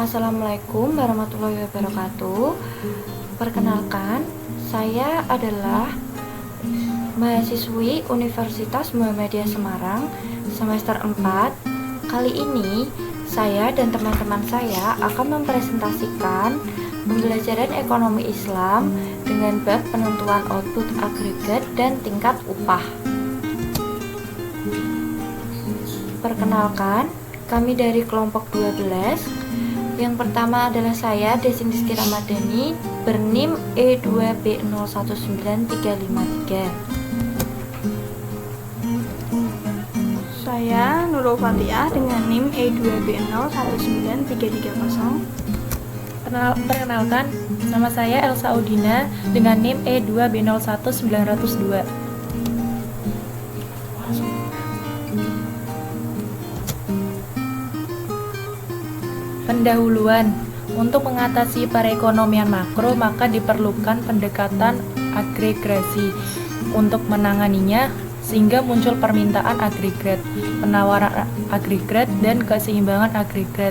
Assalamualaikum warahmatullahi wabarakatuh. Perkenalkan, saya adalah mahasiswi Universitas Muhammadiyah Semarang semester 4. Kali ini saya dan teman-teman saya akan mempresentasikan pembelajaran ekonomi Islam dengan bab penentuan output agregat dan tingkat upah. Perkenalkan, kami dari kelompok 12. Yang pertama adalah saya, Desin Rizky Ramadhani, berNIM E2B019353. Saya Nurul Fatihah dengan NIM E2B019330. Perkenalkan, nama saya Elsa Udina dengan NIM E2B01902. Pendahuluan. Untuk mengatasi perekonomian makro, maka diperlukan pendekatan agregasi untuk menanganinya, sehingga muncul permintaan agregat, penawaran agregat, dan keseimbangan agregat.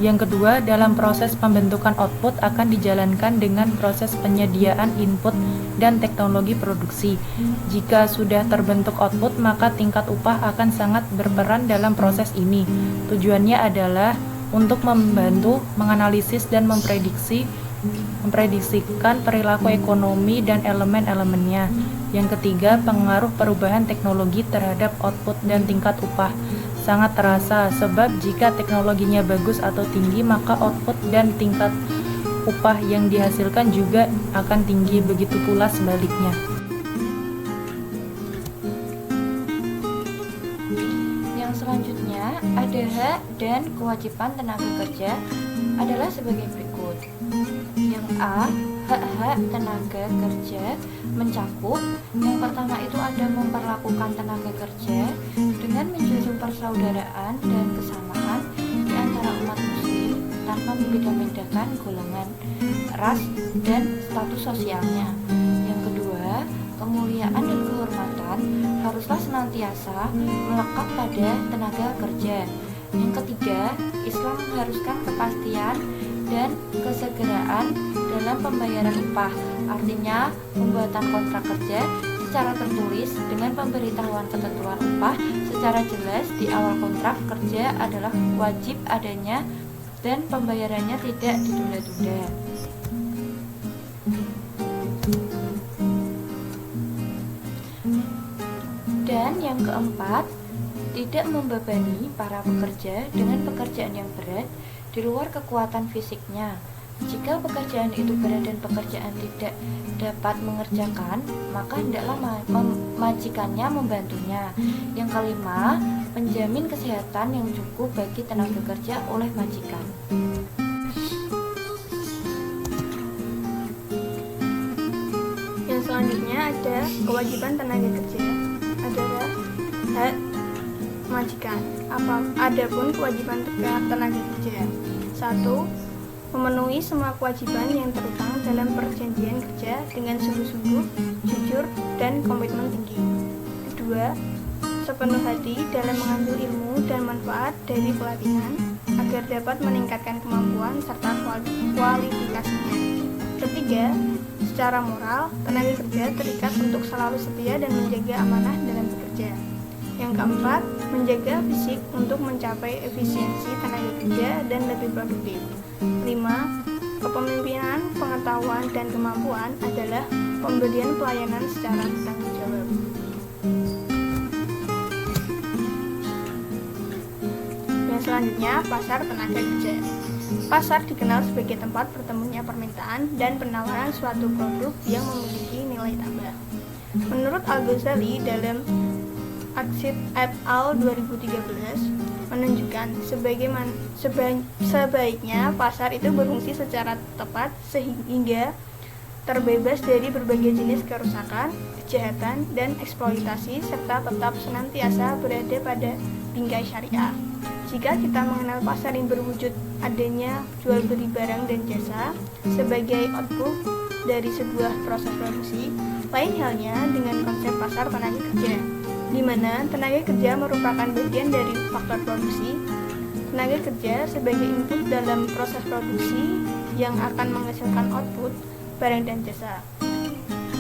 Yang kedua, dalam proses pembentukan output akan dijalankan dengan proses penyediaan input dan teknologi produksi. Jika sudah terbentuk output, maka tingkat upah akan sangat berperan dalam proses ini. Tujuannya adalah untuk membantu menganalisis dan memprediksikan perilaku ekonomi dan elemen-elemennya. Yang ketiga, pengaruh perubahan teknologi terhadap output dan tingkat upah sangat terasa, sebab jika teknologinya bagus atau tinggi, maka output dan tingkat upah yang dihasilkan juga akan tinggi, begitu pula sebaliknya. Yang selanjutnya ada hak dan kewajiban tenaga kerja adalah sebagai berikut. Yang A, hak-hak tenaga kerja mencakup yang pertama itu ada memperlakukan tenaga kerja dengan menjunjung persaudaraan dan kesamaan di antara umat muslim tanpa membeda-bedakan golongan, ras, dan status sosialnya. Yang kedua, kemuliaan dan kehormatan haruslah senantiasa melekat pada tenaga kerja. Yang ketiga, Islam mengharuskan kepastian dan kesegeraan dalam pembayaran upah, artinya pembuatan kontrak kerja secara tertulis dengan pemberitahuan ketentuan upah secara jelas di awal kontrak kerja adalah wajib adanya dan pembayarannya tidak ditunda-tunda. Dan yang keempat, tidak membebani para pekerja dengan pekerjaan yang berat di luar kekuatan fisiknya. Jika pekerjaan itu berat dan pekerjaan tidak dapat mengerjakan, maka hendaklah majikannya membantunya. Yang kelima, penjamin kesehatan yang cukup bagi tenaga kerja oleh majikan. Yang selanjutnya ada kewajiban tenaga kerja adalah hak majikan. Adapun kewajiban tenaga kerja: 1. Memenuhi semua kewajiban yang terutang dalam perjanjian kerja dengan sungguh-sungguh, jujur, dan komitmen tinggi. 2. Sepenuh hati dalam mengambil ilmu dan manfaat dari pelatihan agar dapat meningkatkan kemampuan serta kualifikasinya. 3. Secara moral, tenaga kerja terikat untuk selalu setia dan menjaga amanah dalam bekerja. Yang keempat, menjaga fisik untuk mencapai efisiensi tenaga kerja dan lebih produktif. 5. Kepemimpinan, pengetahuan, dan kemampuan adalah pemberian pelayanan secara bertanggung jawab. Yang selanjutnya, pasar tenaga kerja. Pasar dikenal sebagai tempat bertemunya permintaan dan penawaran suatu produk yang memiliki nilai tambah. Menurut Al-Ghazali dalam Aqsid et al. 2013 menunjukkan sebaiknya pasar itu berfungsi secara tepat sehingga terbebas dari berbagai jenis kerusakan, kejahatan, dan eksploitasi serta tetap senantiasa berada pada bingkai syariah. Jika kita mengenal pasar yang berwujud adanya jual beli barang dan jasa sebagai output dari sebuah proses produksi, lain halnya dengan konsep pasar tenaga kerja, di mana tenaga kerja merupakan bagian dari faktor produksi. tenaga kerja sebagai input dalam proses produksi yang akan menghasilkan output barang dan jasa.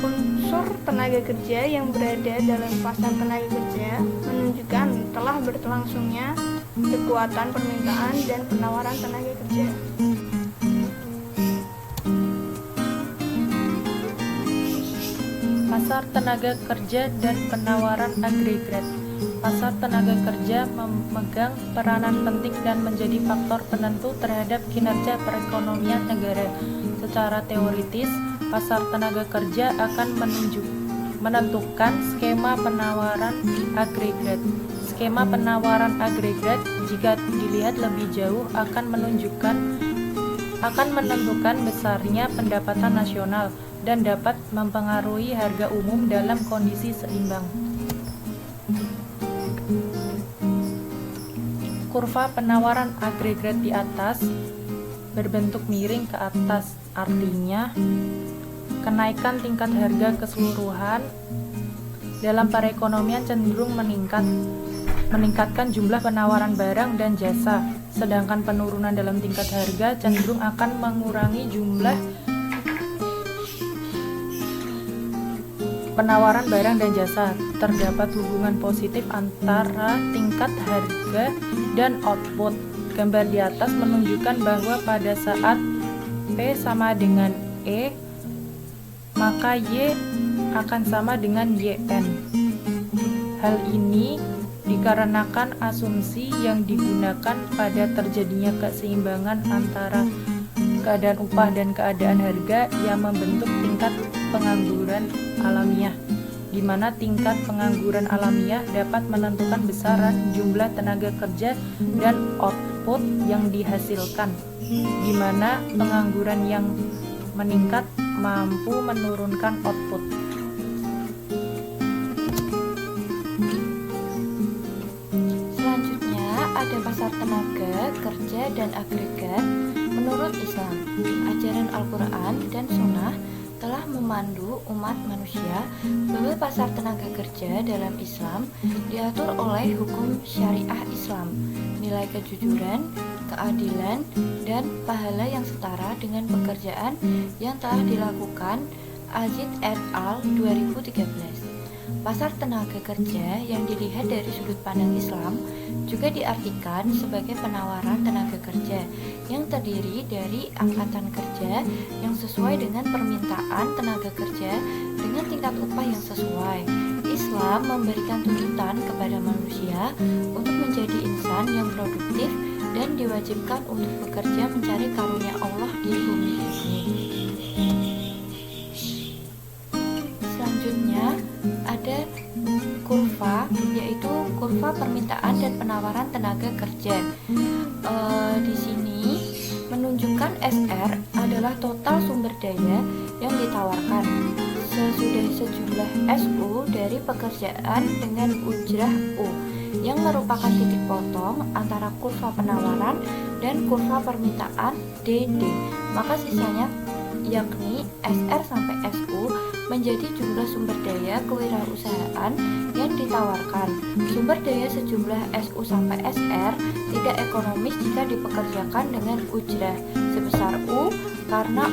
Unsur tenaga kerja yang berada dalam pasar tenaga kerja menunjukkan telah berlangsungnya kekuatan permintaan dan penawaran tenaga kerja. Pasar tenaga kerja dan penawaran agregat. Pasar tenaga kerja memegang peranan penting dan menjadi faktor penentu terhadap kinerja perekonomian negara. Secara teoritis, pasar tenaga kerja akan menentukan skema penawaran agregat. Skema penawaran agregat jika dilihat lebih jauh akan menentukan besarnya pendapatan nasional dan dapat mempengaruhi harga umum dalam kondisi seimbang. Kurva penawaran agregat di atas berbentuk miring ke atas, artinya kenaikan tingkat harga keseluruhan dalam perekonomian cenderung meningkatkan jumlah penawaran barang dan jasa, sedangkan penurunan dalam tingkat harga cenderung akan mengurangi jumlah penawaran barang dan jasa. Terdapat hubungan positif antara tingkat harga dan output. Gambar di atas menunjukkan bahwa pada saat P sama dengan E, maka Y akan sama dengan YN. Hal ini dikarenakan asumsi yang digunakan pada terjadinya keseimbangan antara keadaan upah dan keadaan harga yang membentuk tingkat pengangguran alamiah, di mana tingkat pengangguran alamiah dapat menentukan besaran jumlah tenaga kerja dan output yang dihasilkan, di mana pengangguran yang meningkat mampu menurunkan output. Selanjutnya ada pasar tenaga kerja dan agregat. Menurut Islam, ajaran Al-Quran dan Sunnah telah memandu umat manusia bahwa pasar tenaga kerja dalam Islam diatur oleh hukum syariah Islam, nilai kejujuran, keadilan, dan pahala yang setara dengan pekerjaan yang telah dilakukan Aziz et al. 2013. Pasar tenaga kerja yang dilihat dari sudut pandang Islam juga diartikan sebagai penawaran tenaga kerja yang terdiri dari angkatan kerja yang sesuai dengan permintaan tenaga kerja dengan tingkat upah yang sesuai. Islam memberikan tuntutan kepada manusia untuk menjadi insan yang produktif dan diwajibkan untuk bekerja mencari karunia Allah di bumi ini. Selanjutnya ada kurva, yaitu kurva permintaan dan penawaran tenaga kerja. Di sini menunjukkan SR adalah total sumber daya yang ditawarkan sesudah sejumlah SU dari pekerjaan dengan ujrah U, yang merupakan titik potong antara kurva penawaran dan kurva permintaan DD. Maka sisanya yakni SR sampai SU menjadi jumlah sumber daya kewirausahaan yang ditawarkan. Sumber daya sejumlah SU sampai SR tidak ekonomis jika dipekerjakan dengan ujrah sebesar U karena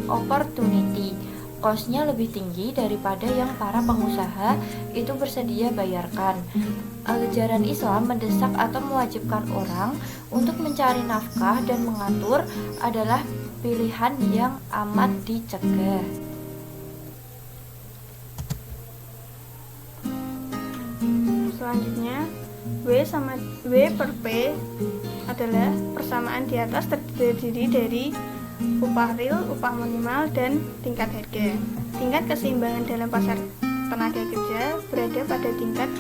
opportunity cost-nya lebih tinggi daripada yang para pengusaha itu bersedia bayarkan. Ajaran Islam mendesak atau mewajibkan orang untuk mencari nafkah dan mengatur adalah pilihan yang amat dicegah. Selanjutnya, W per P adalah persamaan di atas terdiri dari upah real, upah minimal, dan tingkat harga. Tingkat keseimbangan dalam pasar tenaga kerja berada pada tingkat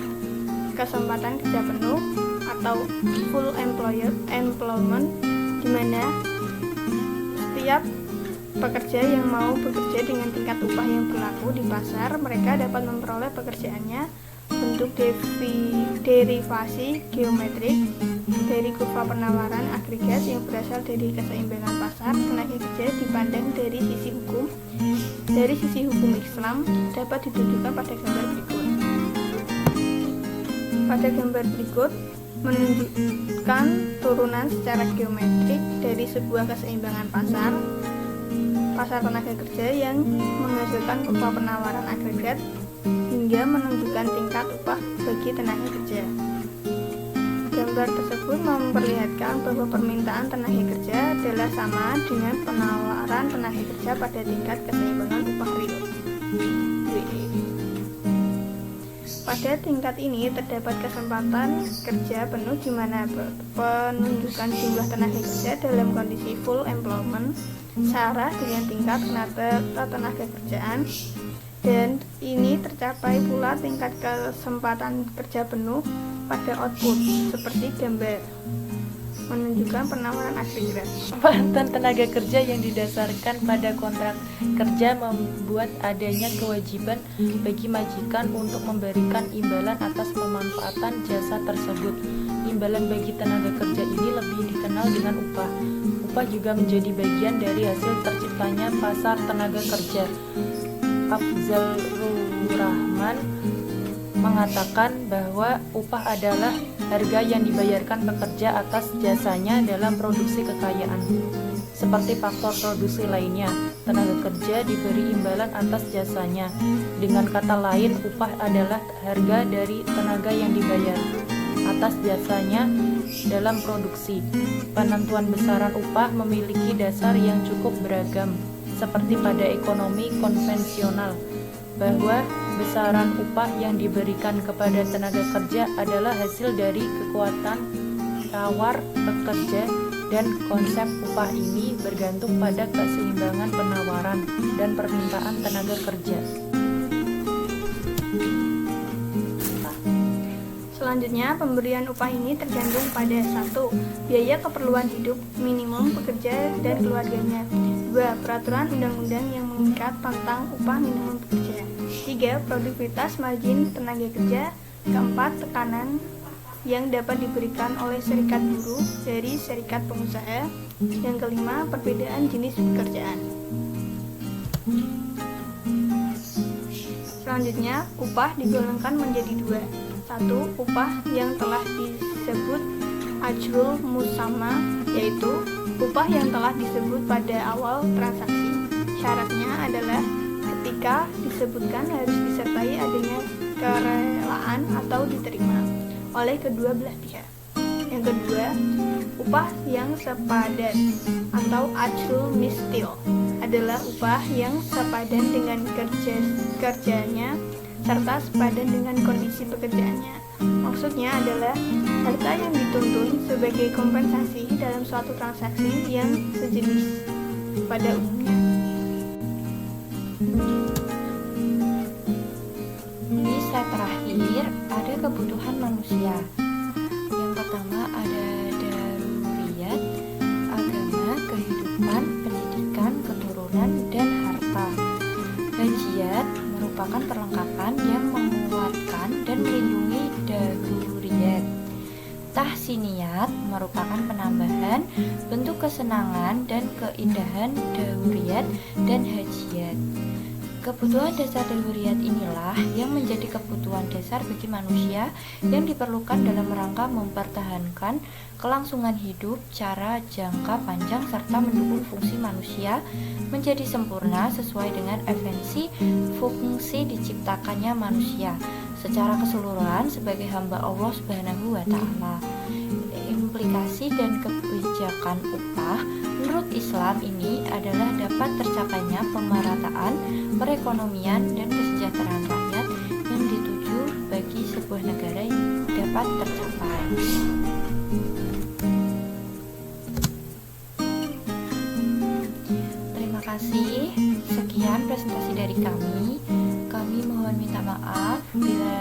kesempatan kerja penuh atau full employment, di mana setiap pekerja yang mau bekerja dengan tingkat upah yang berlaku di pasar, mereka dapat memperoleh pekerjaannya bentuk derivasi geometrik dari kurva penawaran agregat yang berasal dari keseimbangan pasar tenaga kerja dipandang dari sisi hukum. Dari sisi hukum Islam dapat ditunjukkan pada gambar berikut. Pada gambar berikut menunjukkan turunan secara geometrik dari sebuah keseimbangan pasar tenaga kerja yang menghasilkan upah penawaran agregat hingga menunjukkan tingkat upah bagi tenaga kerja. Gambar tersebut memperlihatkan bahwa permintaan tenaga kerja adalah sama dengan penawaran tenaga kerja pada tingkat keseimbangan upah real. Pada tingkat ini terdapat kesempatan kerja penuh di mana penunjukan jumlah tenaga kerja dalam kondisi full employment searah dengan tingkat ketenaga kerjaan, dan ini tercapai pula tingkat kesempatan kerja penuh pada output seperti gambar menunjukkan penawaran agregat. Manfaatan tenaga kerja yang didasarkan pada kontrak kerja membuat adanya kewajiban bagi majikan untuk memberikan imbalan atas pemanfaatan jasa tersebut. Imbalan bagi tenaga kerja ini lebih dikenal dengan upah. Upah juga menjadi bagian dari hasil terciptanya pasar tenaga kerja. Afzalur Rahman mengatakan bahwa upah adalah harga yang dibayarkan pekerja atas jasanya dalam produksi kekayaan. Seperti faktor produksi lainnya, tenaga kerja diberi imbalan atas jasanya. Dengan kata lain, upah adalah harga dari tenaga yang dibayar atas jasanya dalam produksi. Penentuan besaran upah memiliki dasar yang cukup beragam, seperti pada ekonomi konvensional, bahwa besaran upah yang diberikan kepada tenaga kerja adalah hasil dari kekuatan tawar pekerja, dan konsep upah ini bergantung pada keseimbangan penawaran dan permintaan tenaga kerja. Selanjutnya, pemberian upah ini tergantung pada 1. Biaya keperluan hidup minimum pekerja dan keluarganya. 2. Peraturan undang-undang yang mengikat tentang upah minimum pekerja. 3. Produktivitas margin tenaga kerja. 4. Tekanan yang dapat diberikan oleh serikat buruh dari serikat pengusaha. Yang kelima, perbedaan jenis pekerjaan. Selanjutnya, upah digolongkan menjadi 2. 1. Upah yang telah disebut ajrul musamma, yaitu upah yang telah disebut pada awal transaksi. Syaratnya adalah ketika disebutkan harus disertai adanya kerelaan atau diterima oleh kedua belah pihak. Yang kedua, upah yang sepadan atau ajrul mistil adalah upah yang sepadan dengan kerjanya serta sepadan dengan kondisi pekerjaannya. Maksudnya adalah harta yang dituntut sebagai kompensasi dalam suatu transaksi yang sejenis pada umumnya. Di slide terakhir ada kebutuhan manusia. Yang pertama ada daruriyat, agama, kehidupan, pendidikan, keturunan, dan harta. Hajiyat merupakan perlengkapan yang menguatkan dan melindungi daruriyat. Tahsiniyat merupakan penambahan bentuk kesenangan dan keindahan daruriyat dan hajiyat. Kebutuhan dasar daruriyat inilah yang menjadi kebutuhan dasar bagi manusia yang diperlukan dalam rangka mempertahankan kelangsungan hidup cara jangka panjang serta mendukung fungsi manusia menjadi sempurna sesuai dengan esensi fungsi diciptakannya manusia secara keseluruhan sebagai hamba Allah Subhanahu wa Ta'ala. Implikasi dan kebijakan upah menurut Islam ini adalah dapat tercapainya pemerataan perekonomian dan kesejahteraan rakyat yang dituju bagi sebuah negara yang dapat tercapai. Terima kasih. Sekian presentasi dari kami. Kami mohon minta maaf bila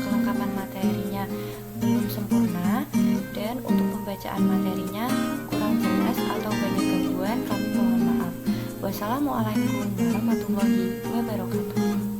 kelengkapan materinya belum sempurna, dan untuk pembacaan materinya kurang jelas atau banyak gangguan, kami mohon maaf. Wassalamualaikum warahmatullahi wabarakatuh.